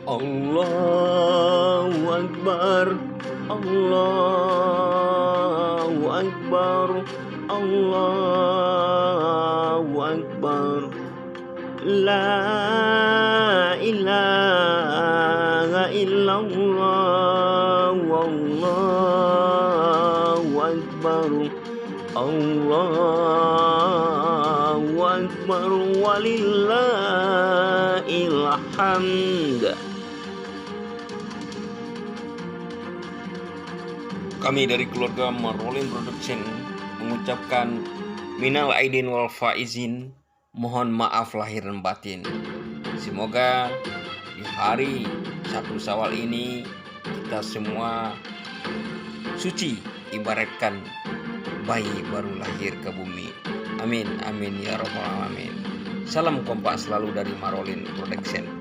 Allahu Akbar, Allahu Akbar, Allahu Akbar. La ilaha illallah, wallahu akbar, Allahu akbar, walillahil hamd. Kami dari keluarga Marolin Production mengucapkan minal aidin wal faizin, mohon maaf lahir dan batin. Semoga di hari 1 Syawal ini kita semua suci, ibaratkan bayi baru lahir ke bumi. Amin, amin ya rabbal alamin. Salam kompak selalu dari Marolin Production.